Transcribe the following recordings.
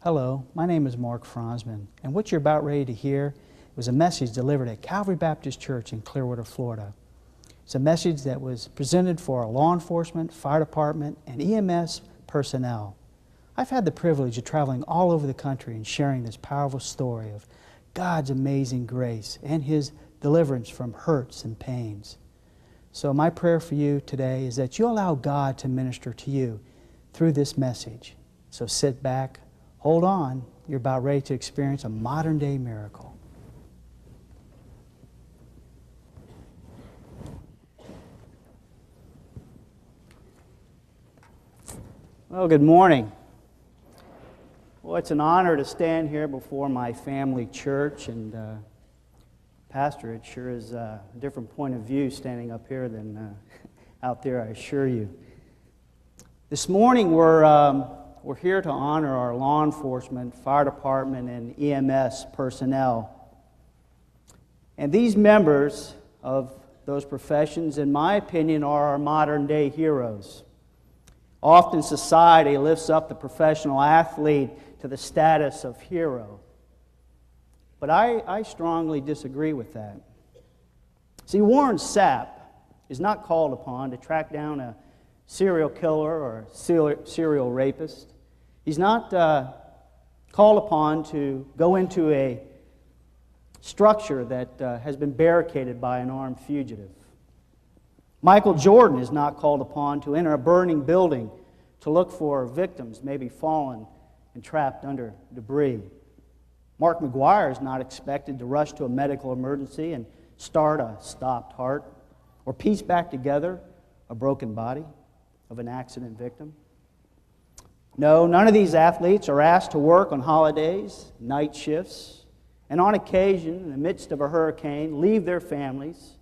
Hello, my name is Mark Franzman, and what you're about ready to hear was a message delivered at Calvary Baptist Church in Clearwater, Florida. It's a message that was presented for our law enforcement, fire department, and EMS personnel. I've had the privilege of traveling all over the country and sharing this powerful story of God's amazing grace and His deliverance from hurts and pains. So my prayer for you today is that you allow God to minister to you through this message. So sit back, hold on, you're about ready to experience a modern-day miracle. Well, good morning. Well, it's an honor to stand here before my family church, and Pastor, it sure is a different point of view standing up here than out there, I assure you. This morning we're here to honor our law enforcement, fire department, and EMS personnel. And these members of those professions, in my opinion, are our modern-day heroes. Often society lifts up the professional athlete to the status of hero. But I strongly disagree with that. See, Warren Sapp is not called upon to track down a serial killer or serial rapist. He's not called upon to go into a structure that has been barricaded by an armed fugitive. Michael Jordan is not called upon to enter a burning building to look for victims, maybe fallen and trapped under debris. Mark McGuire is not expected to rush to a medical emergency and start a stopped heart or piece back together a broken body of an accident victim. No, none of these athletes are asked to work on holidays, night shifts, and on occasion, in the midst of a hurricane, leave their families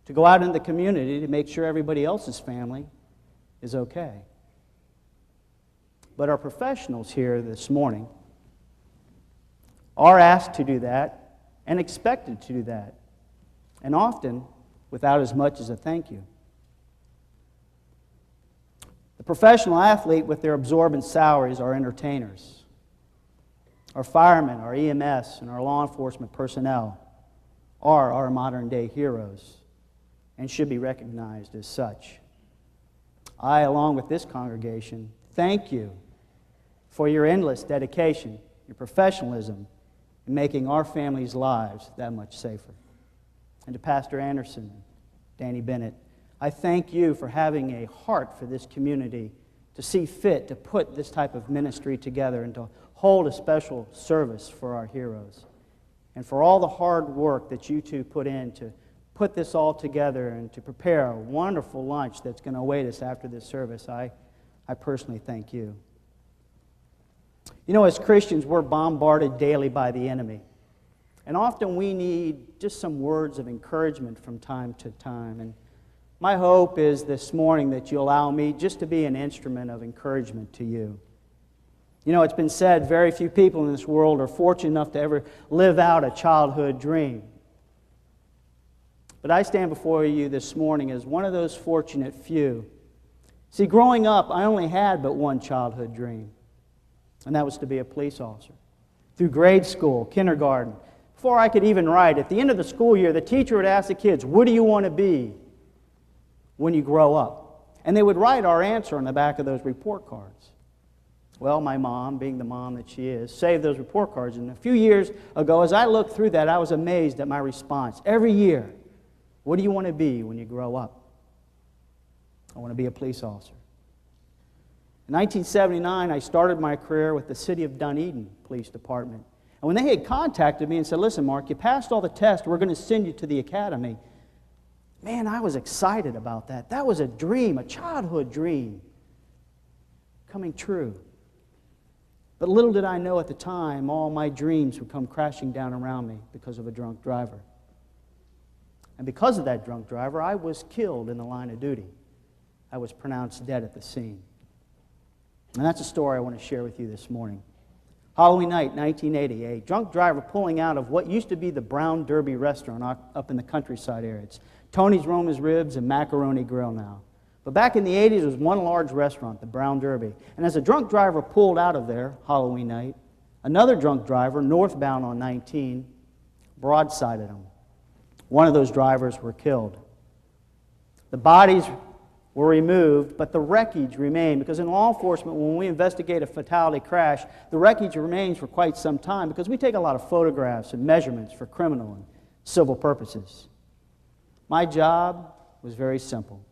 to go out in the community to make sure everybody else's family is okay. But our professionals here this morning are asked to do that and expected to do that, and often without as much as a thank you. The professional athlete with their absorbent salaries are entertainers. Our firemen, our EMS, and our law enforcement personnel are our modern-day heroes and should be recognized as such. I, along with this congregation, thank you for your endless dedication, your professionalism in making our families' lives that much safer. And to Pastor Anderson, Danny Bennett, I thank you for having a heart for this community to see fit to put this type of ministry together and to hold a special service for our heroes. And for all the hard work that you two put in to put this all together and to prepare a wonderful lunch that's going to await us after this service, I personally thank you. You know, as Christians, we're bombarded daily by the enemy. And often we need just some words of encouragement from time to time. And my hope is this morning that you allow me just to be an instrument of encouragement to you. You know, it's been said very few people in this world are fortunate enough to ever live out a childhood dream. But I stand before you this morning as one of those fortunate few. See, growing up, I only had but one childhood dream, and that was to be a police officer. Through grade school, kindergarten, before I could even write, at the end of the school year, the teacher would ask the kids, "What do you want to be when you grow up?" And they would write our answer on the back of those report cards. Well, my mom, being the mom that she is, saved those report cards. And a few years ago, as I looked through that, I was amazed at my response. Every year, what do you want to be when you grow up? I want to be a police officer. In 1979, I started my career with the City of Dunedin Police Department. And when they had contacted me and said, "Listen, Mark, you passed all the tests, we're going to send you to the academy," man, I was excited about that. That was a dream, a childhood dream, coming true. But little did I know at the time, all my dreams would come crashing down around me because of a drunk driver. And because of that drunk driver, I was killed in the line of duty. I was pronounced dead at the scene. And that's a story I want to share with you this morning. Halloween night, 1980, a drunk driver pulling out of what used to be the Brown Derby restaurant up in the countryside area. It's Tony's Roma's Ribs and Macaroni Grill now. But back in the 80s, there was one large restaurant, the Brown Derby. And as a drunk driver pulled out of there, Halloween night, Another drunk driver, northbound on 19, broadsided him. One of those drivers were killed. The bodies were removed, but the wreckage remained, because in law enforcement, when we investigate a fatality crash, the wreckage remains for quite some time because we take a lot of photographs and measurements for criminal and civil purposes. My job was very simple.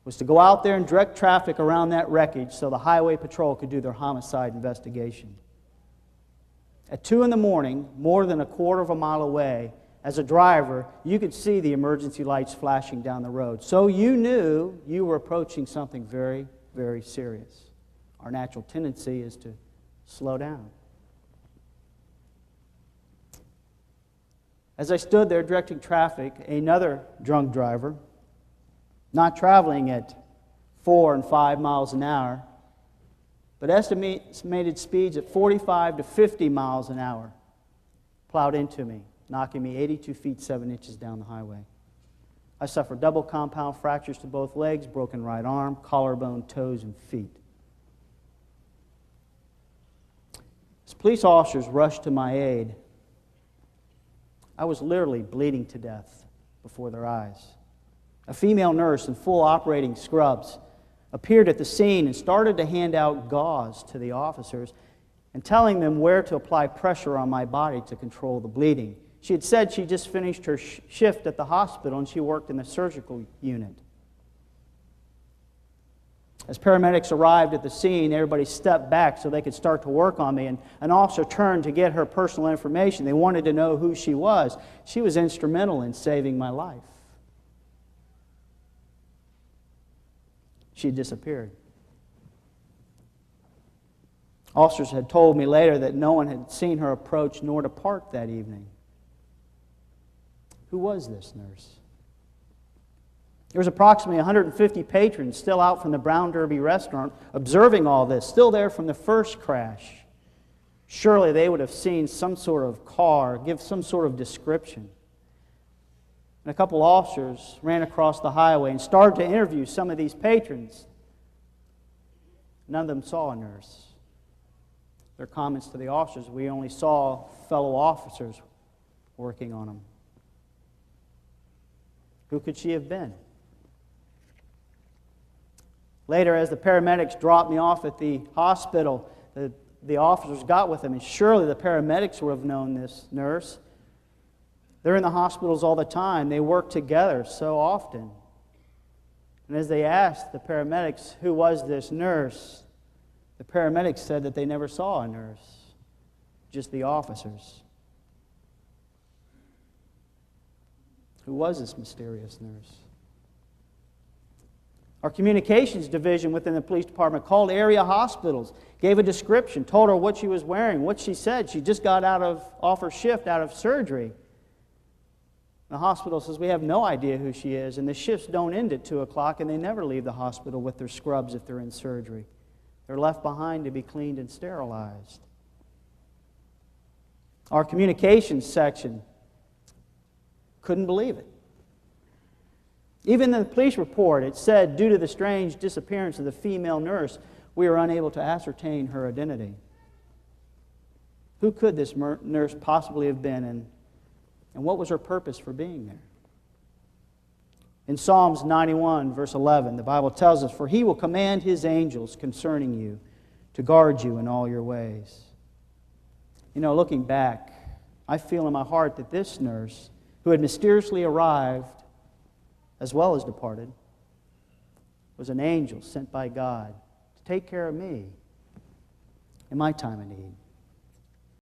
It was to go out there and direct traffic around that wreckage so the highway patrol could do their homicide investigation. At 2 in the morning, more than a quarter of a mile away, as a driver, you could see the emergency lights flashing down the road. So you knew you were approaching something very, very serious. Our natural tendency is to slow down. As I stood there directing traffic, another drunk driver, not traveling at 4 and 5 miles an hour, but estimated speeds at 45 to 50 miles an hour, plowed into me, knocking me 82 feet 7 inches down the highway. I suffered double compound fractures to both legs, broken right arm, collarbone, toes, and feet. As police officers rushed to my aid, I was literally bleeding to death before their eyes. A female nurse in full operating scrubs appeared at the scene and started to hand out gauze to the officers and telling them where to apply pressure on my body to control the bleeding. She had said she just finished her shift at the hospital and she worked in the surgical unit. As paramedics arrived at the scene, everybody stepped back so they could start to work on me, and an officer turned to get her personal information. They wanted to know who she was. She was instrumental in saving my life. She had disappeared. Officers had told me later that no one had seen her approach nor depart that evening. Who was this nurse? There was approximately 150 patrons still out from the Brown Derby restaurant observing all this, still there from the first crash. Surely they would have seen some sort of car, give some sort of description. And a couple officers ran across the highway and started to interview some of these patrons. None of them saw a nurse. Their comments to the officers, we only saw fellow officers working on them. Who could she have been? Later, as the paramedics dropped me off at the hospital, the officers got with them, and surely the paramedics would have known this nurse. They're in the hospitals all the time. They work together so often. And as they asked the paramedics, who was this nurse, the paramedics said that they never saw a nurse, just the officers. Who was this mysterious nurse? Our communications division within the police department called area hospitals, gave a description, told her what she was wearing, what she said. She just got off her shift, out of surgery. The hospital says, we have no idea who she is, and the shifts don't end at 2 o'clock, and they never leave the hospital with their scrubs if they're in surgery. They're left behind to be cleaned and sterilized. Our communications section couldn't believe it. Even in the police report, it said, due to the strange disappearance of the female nurse, we are unable to ascertain her identity. Who could this nurse possibly have been, and what was her purpose for being there? In Psalms 91, verse 11, the Bible tells us, for he will command his angels concerning you to guard you in all your ways. You know, looking back, I feel in my heart that this nurse, who had mysteriously arrived as well as departed, was an angel sent by God to take care of me in my time of need.